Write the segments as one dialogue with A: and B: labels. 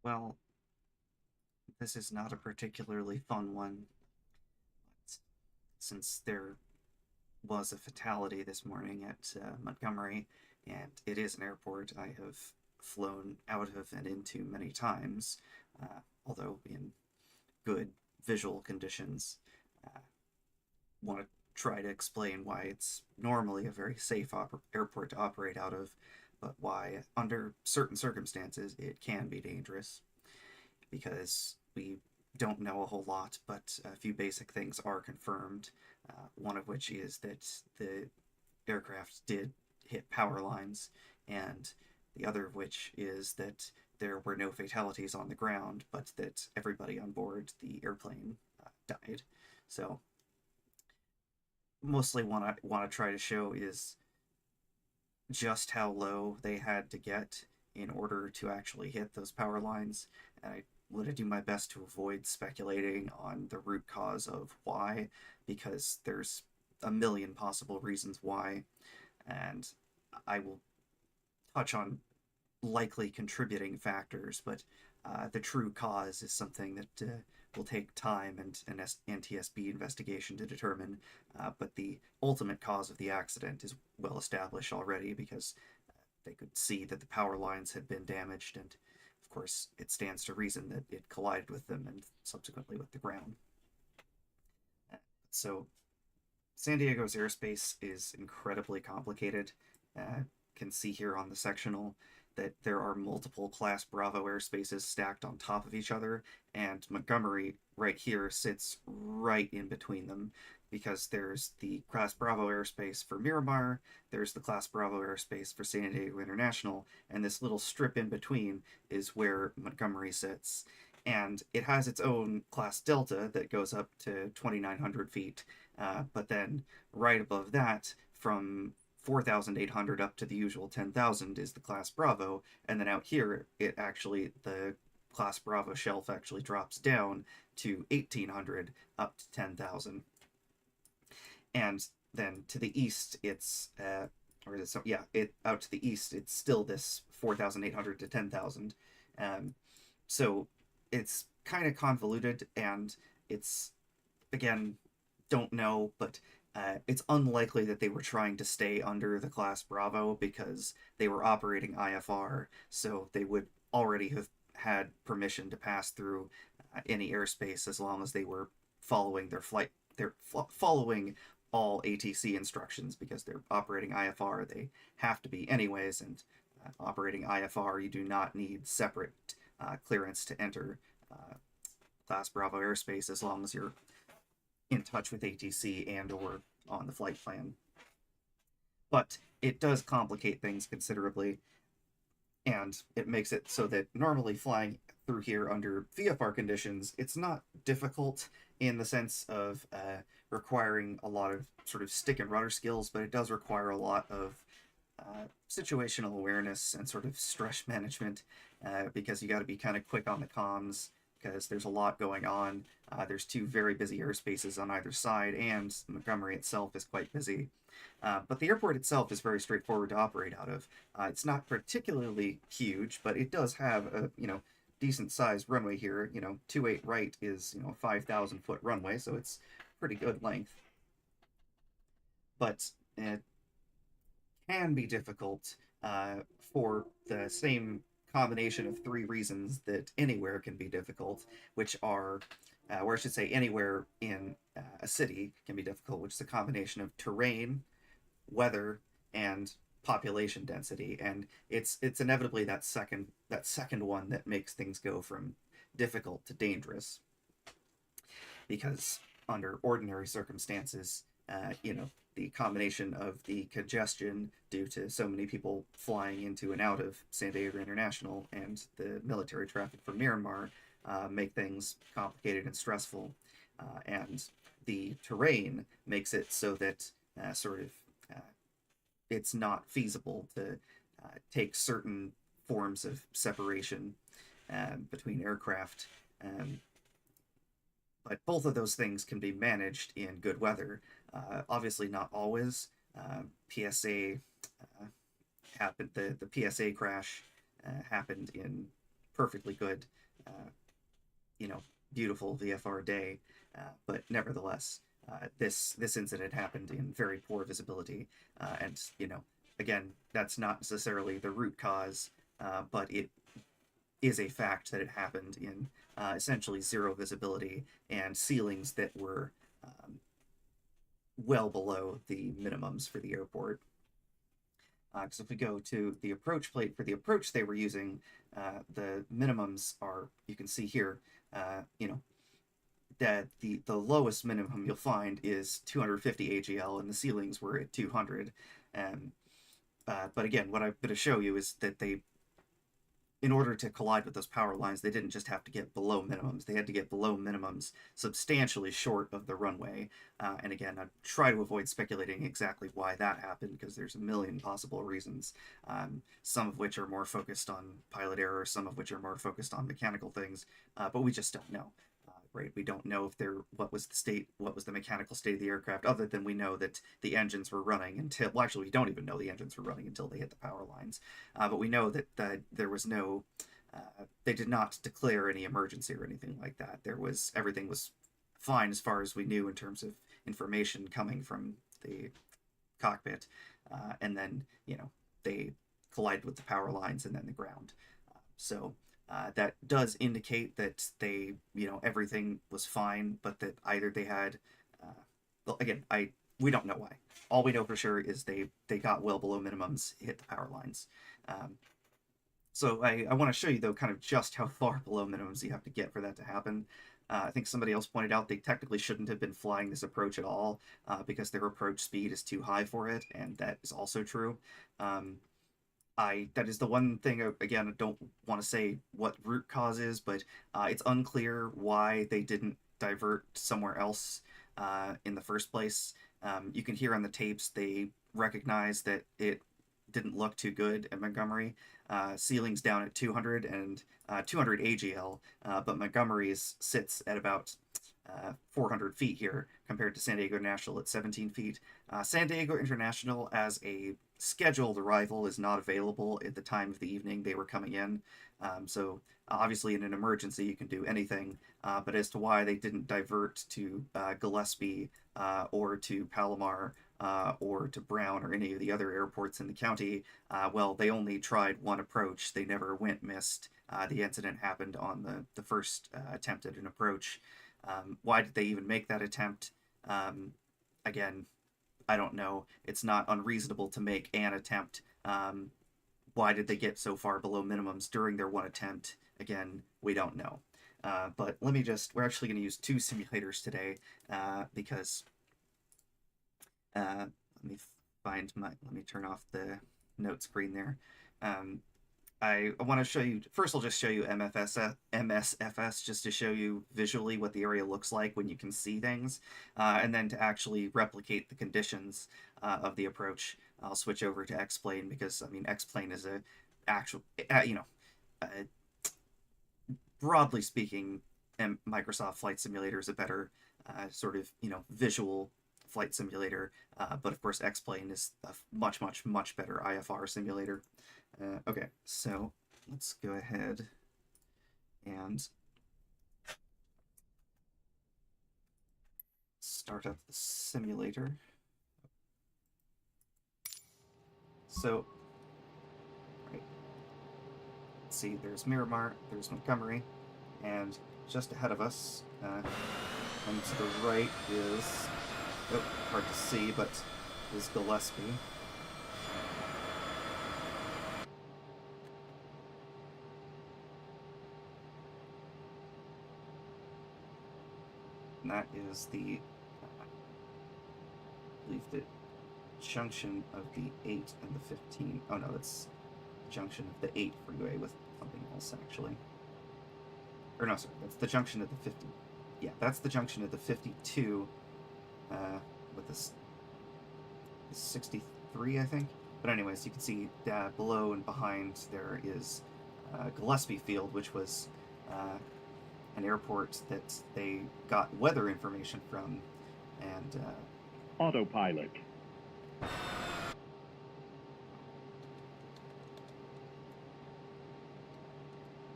A: Well, this is not a particularly fun one, since there was a fatality this morning at Montgomery, and it is an airport I have flown out of and into many times, although in good visual conditions. Uh, Want to try to explain why it's normally a very safe airport to operate out of, but why, under certain circumstances, it can be dangerous. Because we don't know a whole lot, but a few basic things are confirmed. One of which is that the aircraft did hit power lines, and the other of which is that there were no fatalities on the ground, but that everybody on board the airplane died. So, mostly what I want to try to show is just how low they had to get in order to actually hit those power lines. And I want to do my best to avoid speculating on the root cause of why, because there's a million possible reasons why. And I will touch on likely contributing factors, but the true cause is something that will take time and an NTSB investigation to determine. But the ultimate cause of the accident is well established already because they could see that the power lines had been damaged, and of course, it stands to reason that it collided with them and subsequently with the ground. So, San Diego's airspace is incredibly complicated. Can see here on the sectional that there are multiple Class Bravo airspaces stacked on top of each other, and Montgomery right here sits right in between them because there's the Class Bravo airspace for Miramar, there's the Class Bravo airspace for San Diego International, and this little strip in between is where Montgomery sits. And it has its own Class Delta that goes up to 2,900 feet, but then right above that, from 4,800 up to the usual 10,000 is the Class Bravo, and then out here, the Class Bravo shelf actually drops down to 1,800 up to 10,000. And then to the east, or is it so? Yeah, out to the east, it's still this 4,800 to 10,000. Um, so it's kind of convoluted, and it's, again, don't know, but it's unlikely that they were trying to stay under the Class Bravo because they were operating IFR, so they would already have had permission to pass through any airspace as long as they were following their flight. They're following all ATC instructions because they're operating IFR. They have to be anyways, and operating IFR, you do not need separate clearance to enter Class Bravo airspace as long as you're in touch with ATC and or on the flight plan. But it does complicate things considerably, and it makes it so that normally flying through here under VFR conditions, it's not difficult in the sense of requiring a lot of sort of stick and rudder skills, but it does require a lot of situational awareness and sort of stress management because you got to be kind of quick on the comms because there's a lot going on. There's two very busy airspaces on either side, and Montgomery itself is quite busy. But the airport itself is very straightforward to operate out of. It's not particularly huge, but it does have a decent sized runway here. 28 right is 5,000 foot runway, so it's pretty good length. But it can be difficult for the same combination of three reasons that anywhere can be difficult, which are, or I should say, anywhere in a city can be difficult, which is a combination of terrain, weather, and population density. And it's inevitably that second one that makes things go from difficult to dangerous, because under ordinary circumstances, the combination of the congestion due to so many people flying into and out of San Diego International and the military traffic from Miramar make things complicated and stressful. And the terrain makes it so that sort of uh, it's not feasible to take certain forms of separation between aircraft. Um, but both of those things can be managed in good weather. Obviously, not always. PSA happened. The PSA crash happened in perfectly good, you know, beautiful VFR day, but nevertheless, this incident happened in very poor visibility, and again, that's not necessarily the root cause, but it is a fact that it happened in essentially zero visibility and ceilings that were um, well below the minimums for the airport. Because if we go to the approach plate for the approach they were using, the minimums are, you can see here, that the lowest minimum you'll find is 250 AGL, and the ceilings were at 200. But again, what I'm going to show you is that in order to collide with those power lines, they didn't just have to get below minimums. They had to get below minimums substantially short of the runway. And again, I try to avoid speculating exactly why that happened, because there's a million possible reasons, some of which are more focused on pilot error, some of which are more focused on mechanical things, but we just don't know. Right, we don't know if what was the mechanical state of the aircraft, other than we know that the engines were running until, well, actually, we don't even know the engines were running until they hit the power lines. But we know that there was no, they did not declare any emergency or anything like that. Everything was fine as far as we knew in terms of information coming from the cockpit, and then they collided with the power lines and then the ground. So that does indicate that everything was fine, but that either they had, well, again, we don't know why. All we know for sure is they got well below minimums, hit the power lines. So I want to show you, though, kind of just how far below minimums you have to get for that to happen. I think somebody else pointed out they technically shouldn't have been flying this approach at all, because their approach speed is too high for it, and that is also true. That is the one thing, again, I don't want to say what root cause is, but it's unclear why they didn't divert somewhere else in the first place. You can hear on the tapes they recognize that it didn't look too good at Montgomery. Ceiling's down at 200 and 200 AGL, but Montgomery's sits at about 400 feet here compared to San Diego International at 17 feet. San Diego International, as a scheduled arrival, is not available at the time of the evening they were coming in. So obviously in an emergency you can do anything, but as to why they didn't divert to Gillespie or to Palomar or to Brown or any of the other airports in the county, well, they only tried one approach. They never missed. The incident happened on the first attempt at an approach. Why did they even make that attempt? Again, I don't know. It's not unreasonable to make an attempt. Why did they get so far below minimums during their one attempt? Again, we don't know. But we're actually going to use two simulators today, because let me turn off the note screen there. I want to show you, first I'll just show you MSFS just to show you visually what the area looks like when you can see things, and then to actually replicate the conditions of the approach. I'll switch over to X-Plane, because, I mean, X-Plane is broadly speaking, Microsoft Flight Simulator is a better sort of, visual flight simulator, but of course X-Plane is a much, much, much better IFR simulator. Okay, so let's go ahead and start up the simulator. So, right, let's see, there's Miramar, there's Montgomery, and just ahead of us, and to the right is, hard to see, but is Gillespie. And that is I believe the junction of the 8 and the 15. Oh no, that's the junction of the 8 freeway with something else, actually. Or no, sorry, that's the junction of the 50. Yeah, that's the junction of the 52 with this 63, I think. But anyways, you can see below and behind there is Gillespie Field, which was an airport that they got weather information from, and
B: autopilot.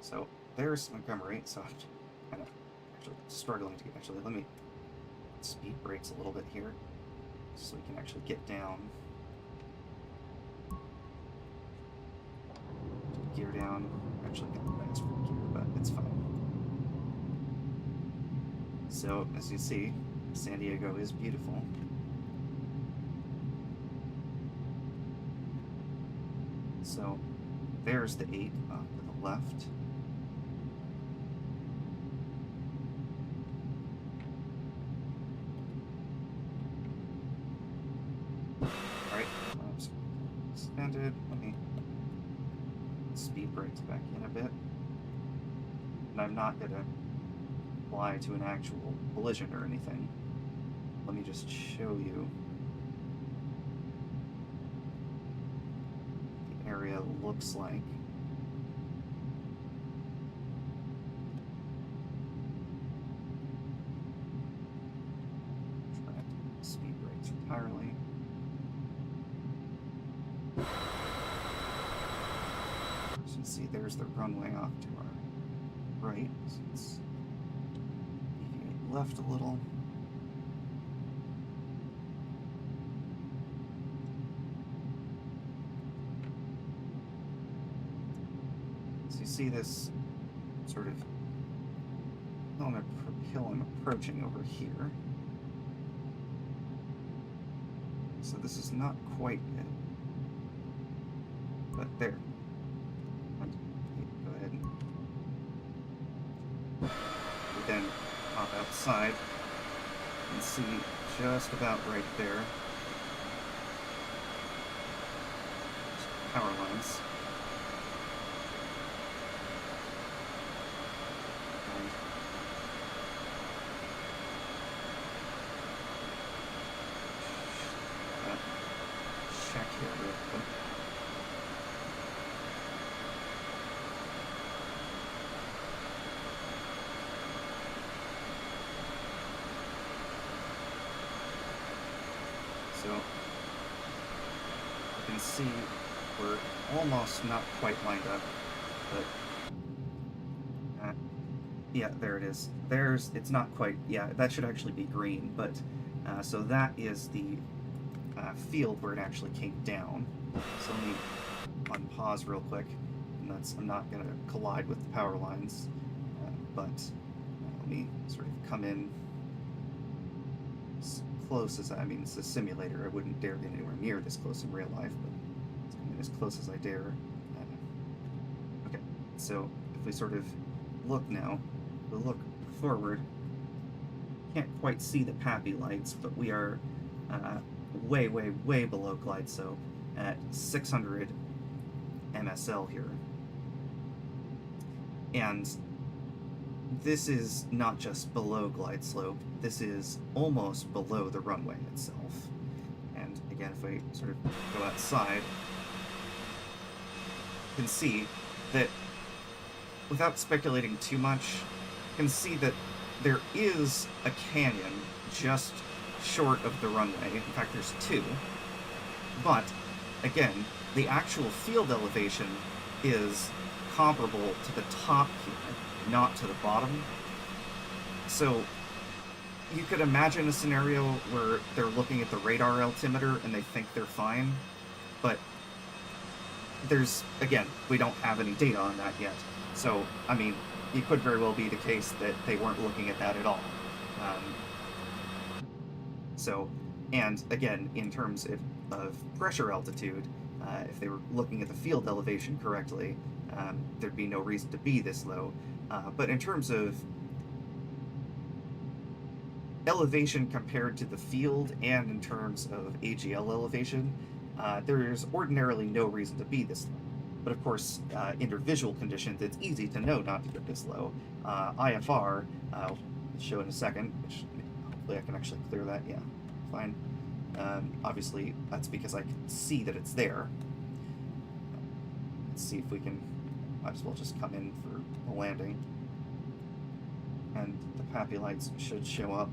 A: So there's Montgomery. So I'm kind of actually struggling to get. Actually, let me speed brakes a little bit here, so we can actually get down. Gear down. Actually, get the fast gear, but it's fine. So as you see, San Diego is beautiful. So there's the 8 off to the left. Alright, suspended. Let me speed brakes back in a bit. And I'm not going to fly to an actual collision or anything. Let me just show you what the area looks like. Try to speed brakes entirely. As you can see, there's the runway off to our right. So let's deviate left a little. So you see this sort of hill I'm approaching over here. So this is not quite it. But there. Go ahead and then hop outside and see just about right there. Power lines. And check here real quick. So you can see we're almost not quite lined up, but yeah, there it is. It's not quite, yeah, that should actually be green, but so that is the field where it actually came down. So let me unpause real quick, and I'm not going to collide with the power lines, but let me sort of come in as close as it's a simulator. I wouldn't dare get anywhere near this close in real life, but let's come in as close as I dare. Okay, so if we sort of look now, we look forward, can't quite see the PAPI lights, but we are way, way, way below glide slope at 600 MSL here. And this is not just below glide slope, this is almost below the runway itself. And again, if I sort of go outside, you can see that, without speculating too much, you can see that there is a canyon just short of the runway. In fact, there's 2. But, again, the actual field elevation is comparable to the top here, not to the bottom. So you could imagine a scenario where they're looking at the radar altimeter and they think they're fine, but again, we don't have any data on that yet. So, it could very well be the case that they weren't looking at that at all. And again, in terms of pressure altitude, if they were looking at the field elevation correctly, there'd be no reason to be this low. But in terms of elevation compared to the field and in terms of AGL elevation, there's ordinarily no reason to be this low. But of course, under visual conditions, it's easy to know not to get this low. IFR, I'll show in a second, which hopefully I can actually clear that. Yeah, fine. Obviously, that's because I can see that it's there. Let's see if we can, might as well just come in for a landing. And the PAPI lights should show up.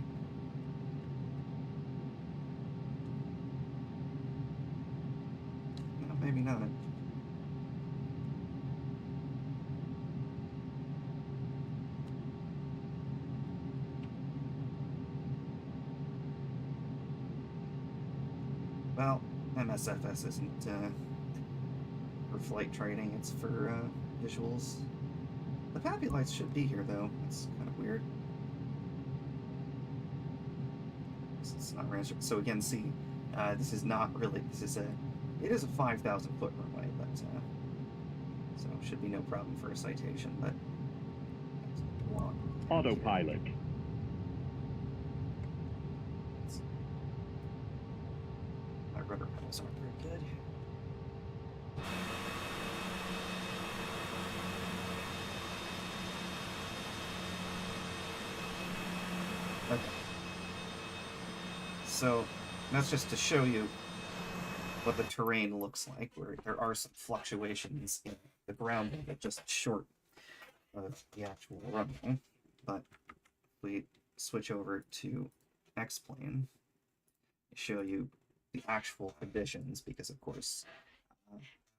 A: No, maybe not. Well, MSFS isn't for flight training, it's for visuals. The Pappy lights should be here, though. It's kind of weird. It's not registered. So again, see, this is not really. It is a 5,000-foot runway, but so it should be no problem for a citation. But
B: Autopilot.
A: My rudder pedals aren't very good. Okay. So that's just to show you what the terrain looks like, where there are some fluctuations in the ground level just short of the actual runway. But if we switch over to X-plane, show you the actual conditions, because of course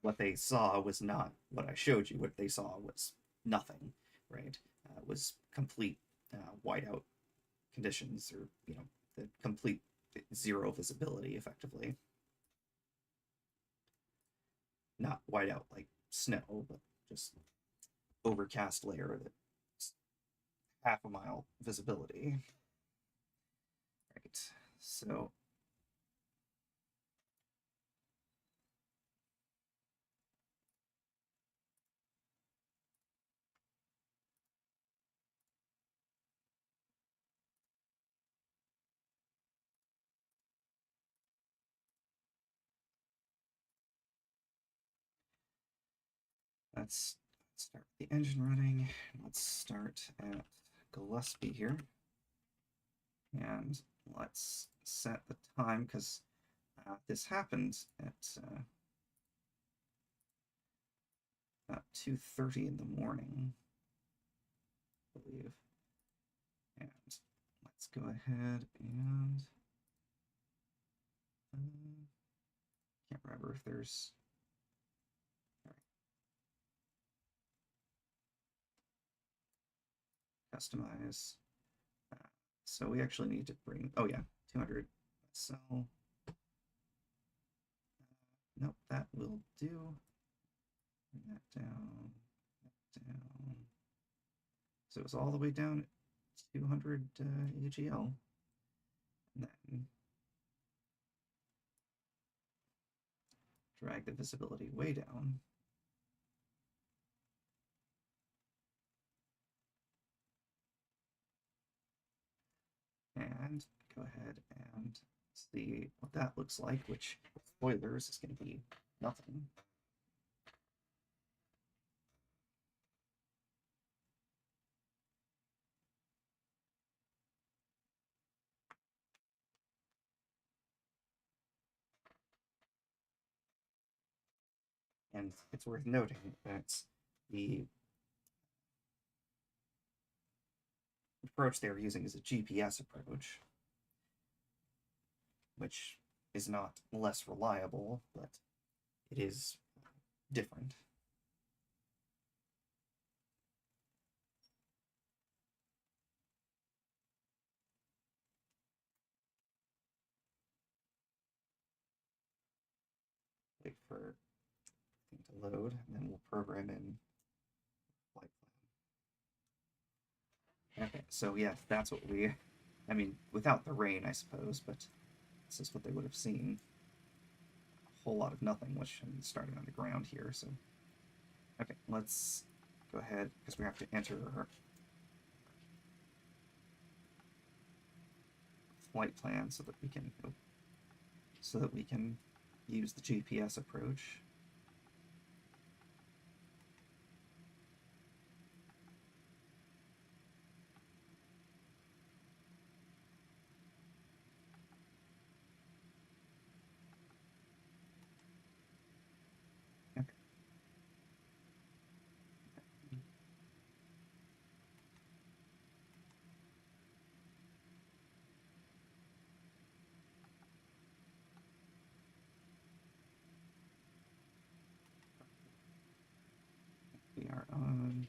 A: what they saw was not what I showed you. What they saw was nothing, right? It was complete whiteout conditions, or the complete zero visibility, effectively. Not whiteout like snow, but just overcast layer that's half a mile visibility. Right. So let's start the engine running. Let's start at Gillespie here. And let's set the time, because this happened at about 2:30 in the morning, I believe. And let's go ahead and can't remember if there's customize. So we actually need to bring, oh yeah, 200 cell. Nope, that will do. Bring that down, down. So it's all the way down at 200 AGL. And then drag the visibility way down. And go ahead and see what that looks like, which spoilers is going to be nothing. And it's worth noting that the approach they're using is a GPS approach, which is not less reliable, but it is different. Wait for thing to load, and then we'll program in flight plan. Okay, so yeah, that's what I mean, without the rain, I suppose, but this is what they would have seen. A whole lot of nothing, which I'm starting on the ground here, so. Okay, let's go ahead, because we have to enter our flight plan so that we can use the GPS approach. Okay. We are on.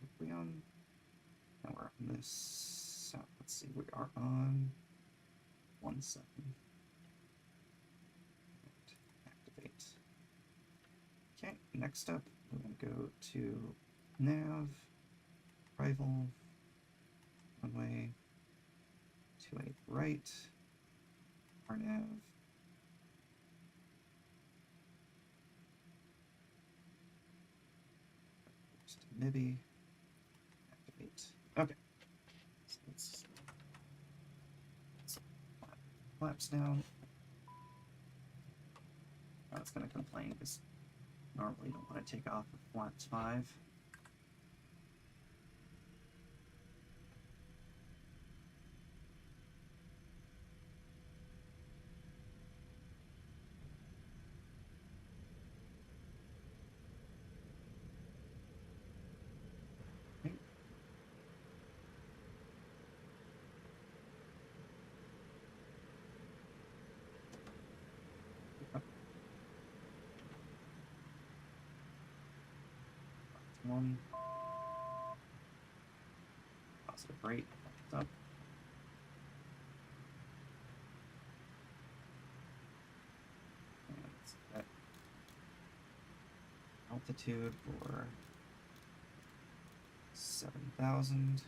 A: Now we're on this. Let's see. We are on 1 second. Okay, next up, we're going to go to nav, arrival, one way, 28 right, RNAV, just MIBI, activate. Okay, so let's collapse down. Oh, it's going to complain because normally you don't want to take off with flaps 5. Okay. Up, 1, positive rate, up. And set altitude for 7,000.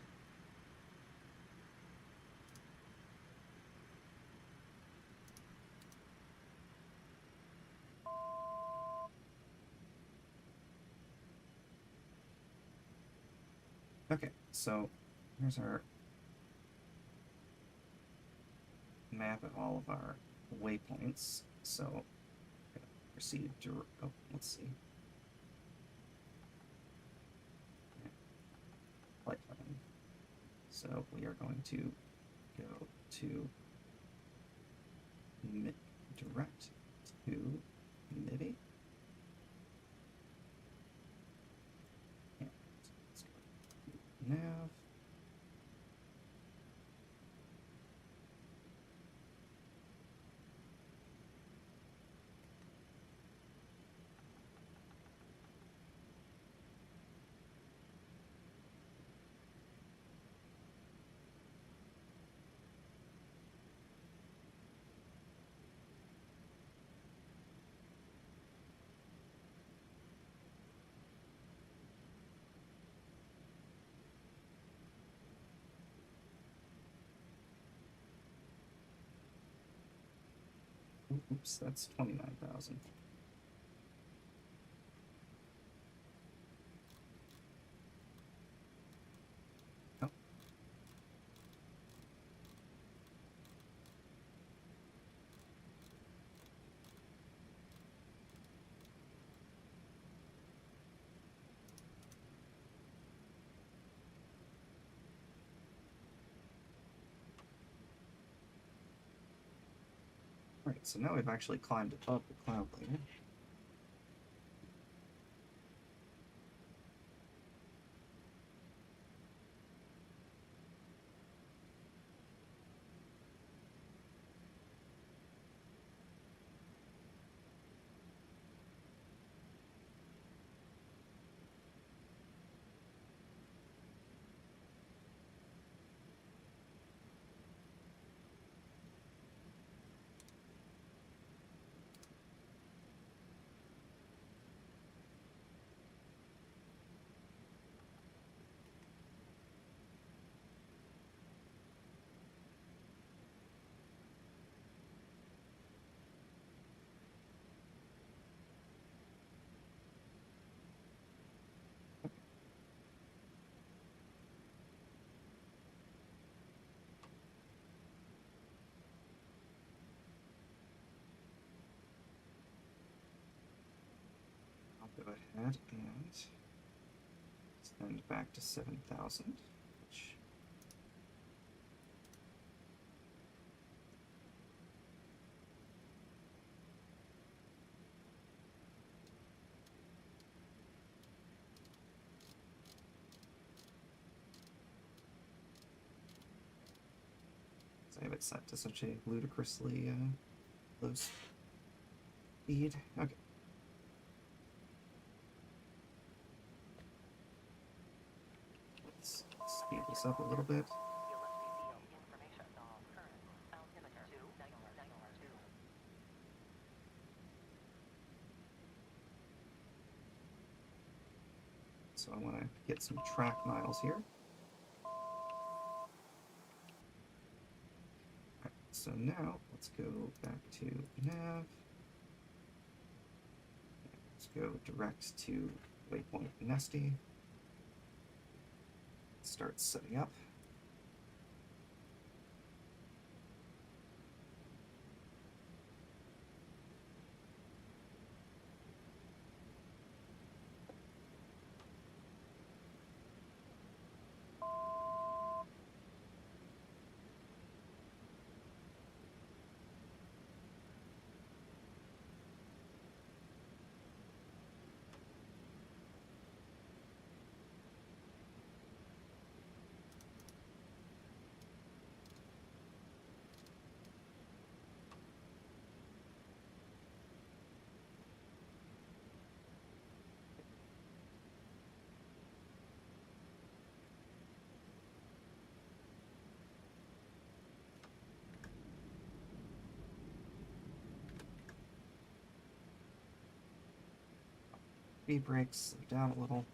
A: Okay, so here's our map of all of our waypoints. So I'm gonna proceed to, oh, let's see. Flight plan. So we are going to go to direct to MIDI. And let's go to nav. Oops, that's 29,000. Oh, right, so now we've actually climbed above the cloud layer. I'll go ahead and send back to 7,000, which I have it set to such a ludicrously low speed. Okay. Let's speed this up a little bit. So I want to get some track miles here. Right, so now let's go back to nav. Let's go direct to waypoint Nesty. Start setting up. Speed brakes, slow down a little.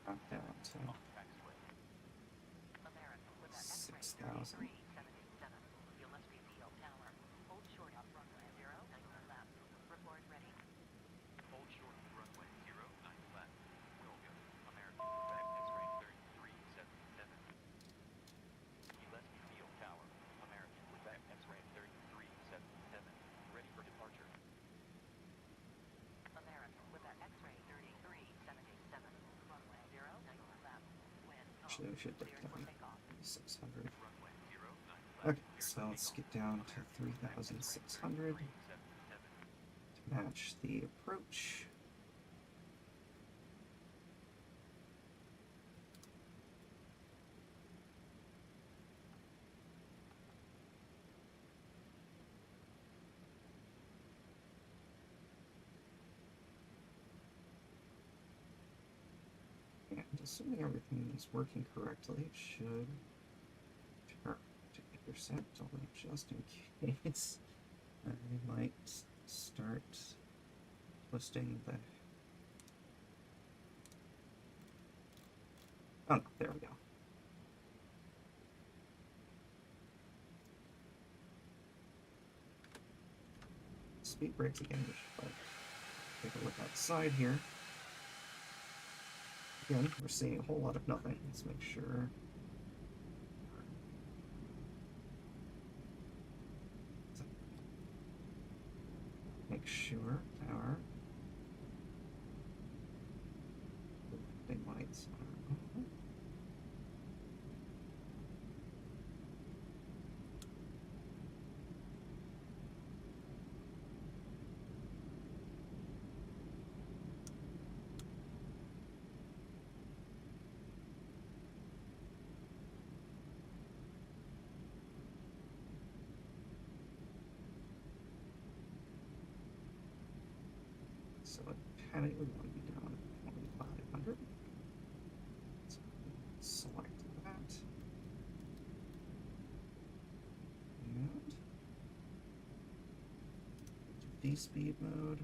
A: Drop down to 6,000. Actually, we should take down 600. Okay, so let's get down to 3,600 to match the approach. And assuming everything is working correctly, it should turn to 8%, although just in case, I might start twisting the... Oh, no, there we go. Speed brakes again, but take a look outside here. Again, we're seeing a whole lot of nothing. Let's make sure. Make sure our landing lights are on. So a penny would want to be down at 2,500. So select that. And V-speed mode.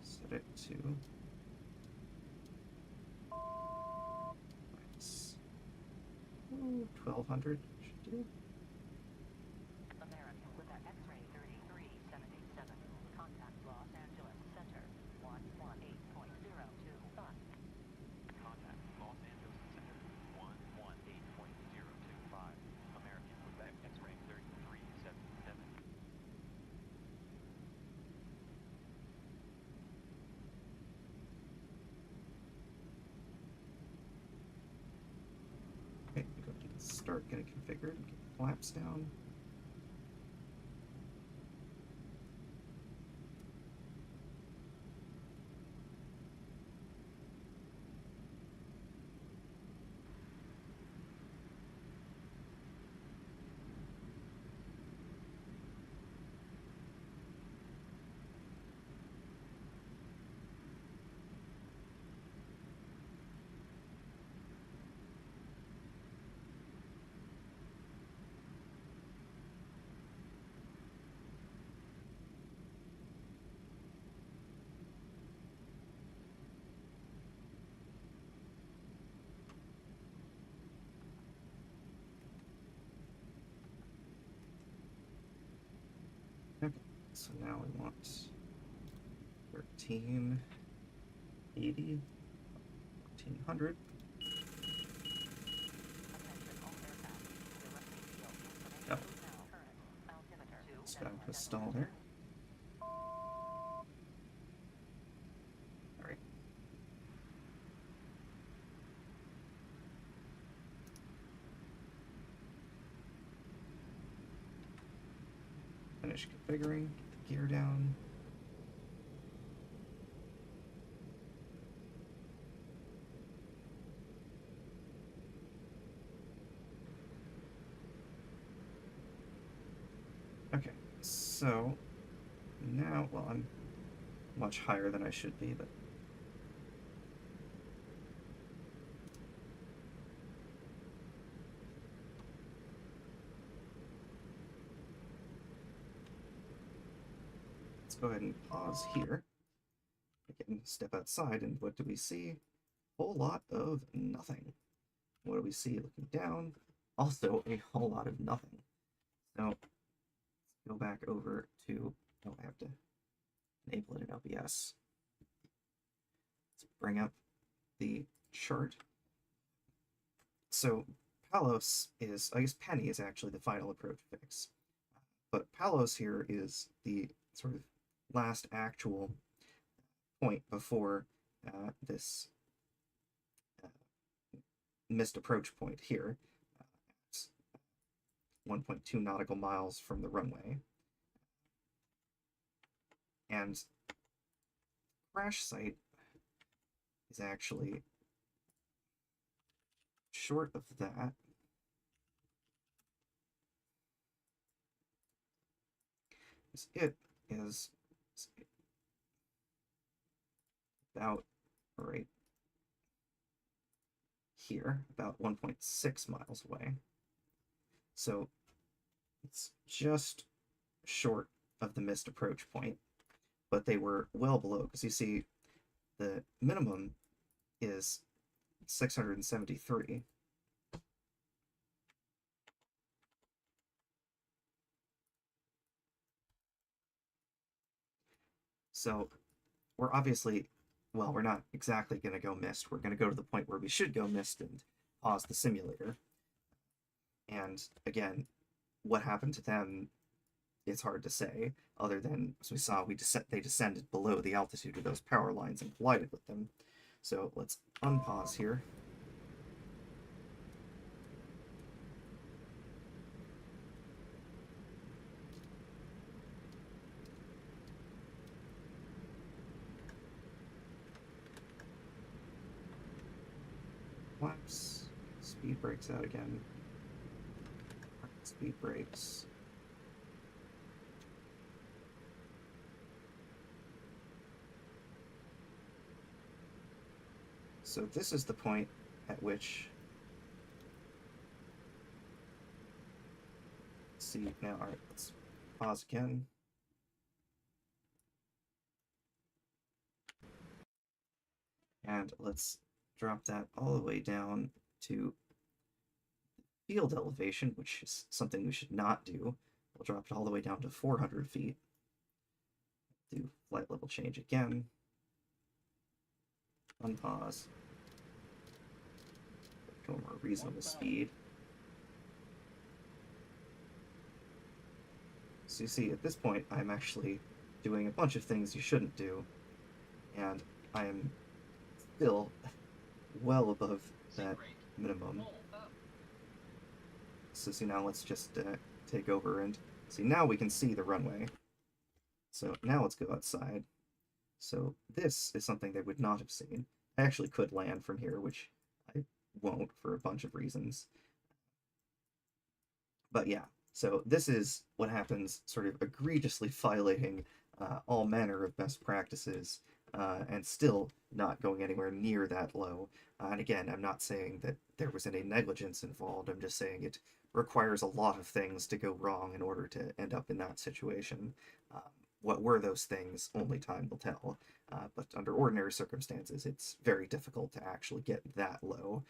A: Set it to minus 1,200 should do. Okay, go to start, get it configured, get the flaps down. So now we want 1380, 1400. Oh, stop the stall there. All right. Finish configuring, get the gear down. Okay, so now, well, I'm much higher than I should be, but let's go ahead and pause here. Again, step outside, and what do we see? A whole lot of nothing. What do we see looking down? Also, a whole lot of nothing. So, let's go back over to, oh, I have to enable it in OBS. Let's bring up the chart. So, Palos is, I guess Penny is actually the final approach fix. But Palos here is the sort of last actual point before this missed approach point here. It's 1.2 nautical miles from the runway. And crash site is actually short of that. It is about right here, about 1.6 miles away. So it's just short of the missed approach point, but they were well below, because you see the minimum is 673. So we're obviously, well, we're not exactly going to go missed. We're going to go to the point where we should go missed and pause the simulator. And again, what happened to them, it's hard to say, other than, as we saw, they descended below the altitude of those power lines and collided with them. So let's unpause here. Flaps. Speed brakes out again. Speed brakes. So this is the point at which, let's see now, all right, let's pause again. And let's drop that all the way down to field elevation, which is something we should not do. We'll drop it all the way down to 400 feet. Do flight level change again. Unpause. Go to a more reasonable speed. So you see, at this point, I'm actually doing a bunch of things you shouldn't do, and I am still well above that minimum. So see, now let's just take over and see, now we can see the runway. So now let's go outside. So this is something they would not have seen. I actually could land from here, which I won't for a bunch of reasons. But yeah, so this is what happens, sort of egregiously violating all manner of best practices, and still not going anywhere near that low. And again, I'm not saying that there was any negligence involved, I'm just saying it requires a lot of things to go wrong in order to end up in that situation. What were those things? Only time will tell. But under ordinary circumstances, it's very difficult to actually get that low.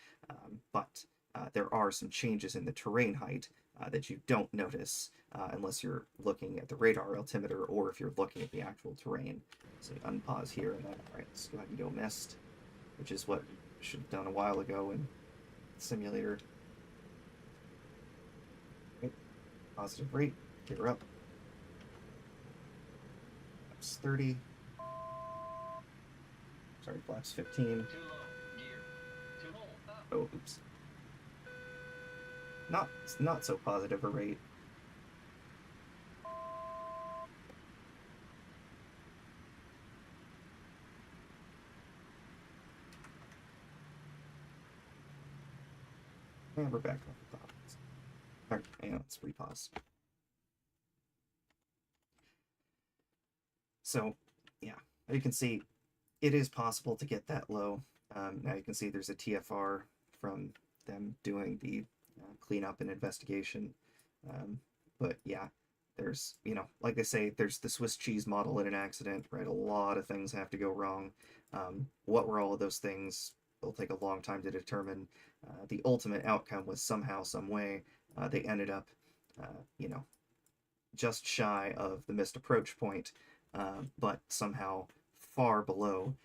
A: But there are some changes in the terrain height that you don't notice unless you're looking at the radar altimeter or if you're looking at the actual terrain. So you unpause here and then, all right, let's go ahead and go mist, which is what we should have done a while ago in the simulator. Okay, positive rate, gear up. Flaps 30. Sorry, flaps 15. Oh, oops. Not so positive a rate. And we're back on the top. All right, and let's repause. So, yeah, you can see it is possible to get that low. Now you can see there's a TFR from them doing the cleanup and investigation. But yeah, there's, like they say, there's the Swiss cheese model in an accident, right? A lot of things have to go wrong. What were all of those things? It'll take a long time to determine. The ultimate outcome was somehow, some way, they ended up, just shy of the missed approach point, but somehow far below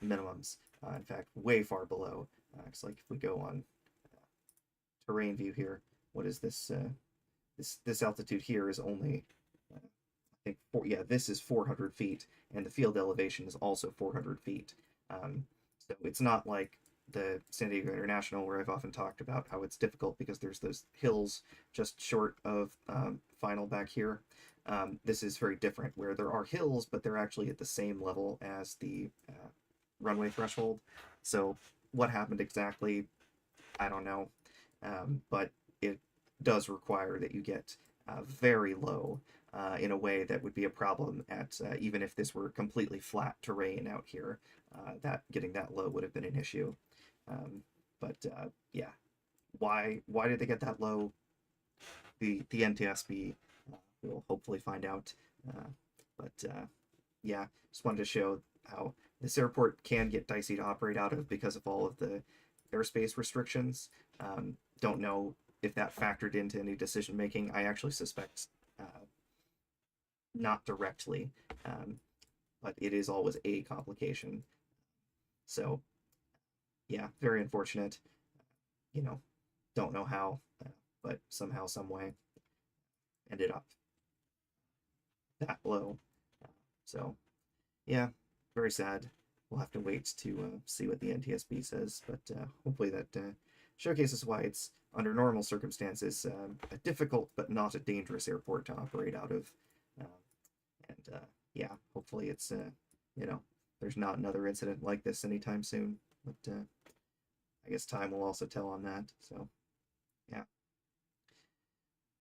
A: minimums. In fact, way far below. It's like if we go on terrain view here, what is this? This altitude here is only, I think, this is 400 feet, and the field elevation is also 400 feet. So it's not like the San Diego International, where I've often talked about how it's difficult because there's those hills just short of final back here. This is very different, where there are hills, but they're actually at the same level as the runway threshold. So what happened exactly, I don't know, but it does require that you get very low in a way that would be a problem at even if this were completely flat terrain out here. That getting that low would have been an issue. But yeah, why did they get that low? The NTSB will hopefully find out. But yeah, just wanted to show how this airport can get dicey to operate out of because of all of the airspace restrictions. Don't know if that factored into any decision making. I actually suspect not directly, but it is always a complication. So yeah, very unfortunate. Don't know how, but somehow, some way, ended up that low. So yeah, very sad. We'll have to wait to see what the NTSB says, but hopefully that showcases why it's, under normal circumstances, a difficult but not a dangerous airport to operate out of. And yeah, hopefully it's, there's not another incident like this anytime soon. But I guess time will also tell on that. So yeah.